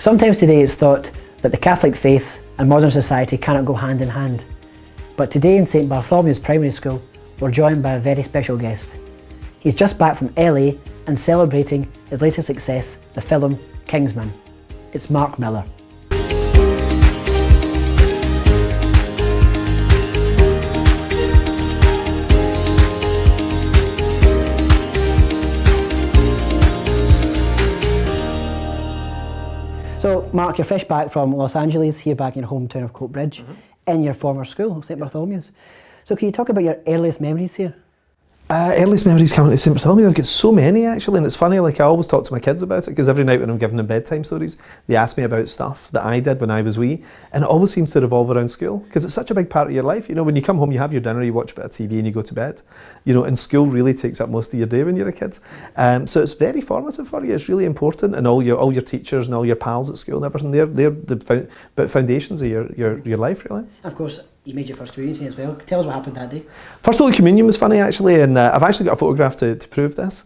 Sometimes today it's thought that the Catholic faith and modern society cannot go hand in hand. But today in St Bartholomew's Primary School, we're joined by a very special guest. He's just back from LA and celebrating his latest success, the film Kingsman. It's Mark Millar. So, Mark, you're fresh back from Los Angeles, here back in your hometown of Coatbridge, in your former school, St Bartholomew's. So can you talk about your earliest memories here? Earliest memories coming to St Bartholomew, I've got so many actually, and it's funny, like I always talk to my kids about it, because every night when I'm giving them bedtime stories, they ask me about stuff that I did when I was wee, and it always seems to revolve around school, because it's such a big part of your life. You know, when you come home, you have your dinner, you watch a bit of TV and you go to bed. You know, and school really takes up most of your day when you're a kid. So it's very formative for you, it's really important, and all your teachers and all your pals at school and everything, they're the foundations of your life, really. Of course, you made your first communion as well. Tell us what happened that day. First Holy Communion was funny actually, and I've actually got a photograph to prove this,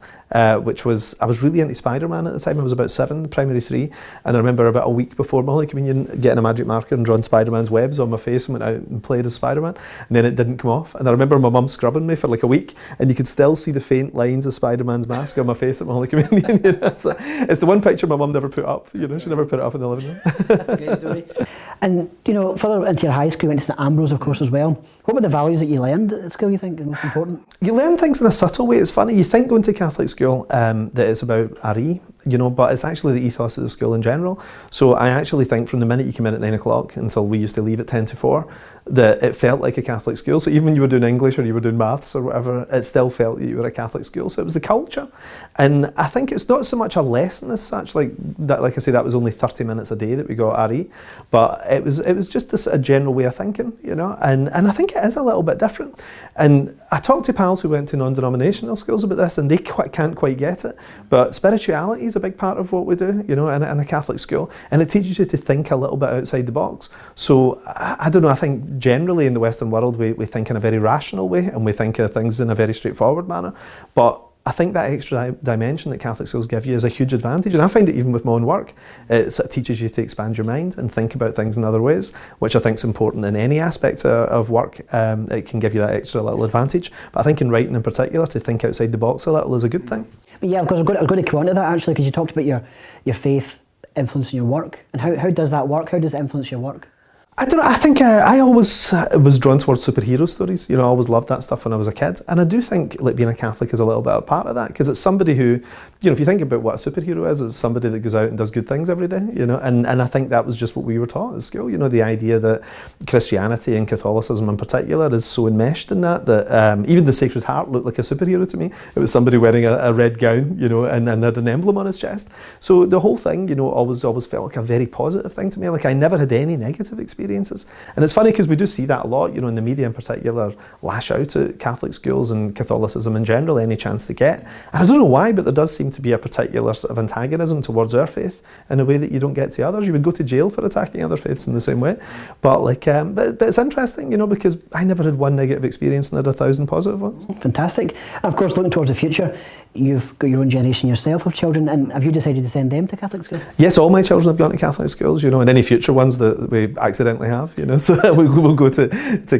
which was, I was really into Spider-Man at the time. I was about 7, primary 3, and I remember about a week before my Holy Communion getting a magic marker and drawing Spider-Man's webs on my face and went out and played as Spider-Man, and then it didn't come off. And I remember my mum scrubbing me for like a week, and you could still see the faint lines of Spider-Man's mask on my face at my Holy Communion. You know? So it's the one picture my mum never put up. You know, she never put it up in the living room. That's a great story. And you know, further into your high school, you went to St Ambrose, of course, as well. What were the values that you learned at school, you think, are most important? You learn things in a subtle way. It's funny, you think going to Catholic school that it's about RE, you know, but it's actually the ethos of the school in general. So I actually think from the minute you come in at 9 o'clock until we used to leave at 10 to 4, that it felt like a Catholic school. So even when you were doing English or you were doing maths or whatever, it still felt that you were a Catholic school. So it was the culture. And I think it's not so much a lesson as such, like I say, that was only 30 minutes a day that we got RE, but it was just a general way of thinking, you know, and I think it is a little bit different. And I talked to pals who went to non-denominational schools about this, and they can't quite get it, but spirituality is a big part of what we do, you know, in a Catholic school, and it teaches you to think a little bit outside the box. So I don't know, I think generally in the Western world we think in a very rational way, and we think of things in a very straightforward manner, but I think that extra dimension that Catholic schools give you is a huge advantage, and I find it even with my own work. It sort of teaches you to expand your mind and think about things in other ways, which I think is important in any aspect of work. It can give you that extra little advantage, but I think in writing in particular, to think outside the box a little is a good thing. But yeah, of course, I was going to come on to that actually, because you talked about your faith influencing your work, and how does that work? How does it influence your work? I don't know, I think I always was drawn towards superhero stories. You know, I always loved that stuff when I was a kid. And I do think like being a Catholic is a little bit a part of that, because it's somebody who, you know, if you think about what a superhero is, it's somebody that goes out and does good things every day, you know, and I think that was just what we were taught at school, you know, the idea that Christianity and Catholicism in particular is so enmeshed in that even the Sacred Heart looked like a superhero to me. It was somebody wearing a red gown, you know, and had an emblem on his chest. So the whole thing, you know, always felt like a very positive thing to me. Like I never had any negative experiences. And it's funny because we do see that a lot, you know, in the media in particular, lash out at Catholic schools and Catholicism in general any chance they get. And I don't know why, but there does seem to be a particular sort of antagonism towards our faith in a way that you don't get to others. You would go to jail for attacking other faiths in the same way. But like, but it's interesting, you know, because I never had one negative experience and had 1,000 positive ones. Fantastic. And of course, looking towards the future, you've got your own generation yourself of children, and have you decided to send them to Catholic school? Yes, all my children have gone to Catholic schools, you know, and any future ones that we accidentally have, you know, so we'll go to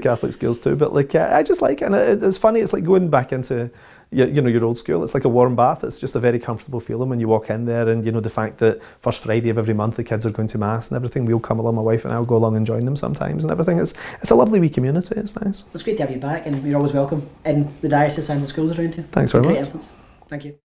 Catholic schools too. But like, I just like it, and it's funny, it's like going back into you know, your old school. It's like a warm bath. It's just a very comfortable feeling when you walk in there, and you know, the fact that first Friday of every month the kids are going to mass and everything, we'll come along, my wife and I'll go along and join them sometimes and everything. It's a lovely wee community, it's nice. It's great to have you back, and you're always welcome in the diocese and the schools around here. Thanks very much. Great influence. Thank you.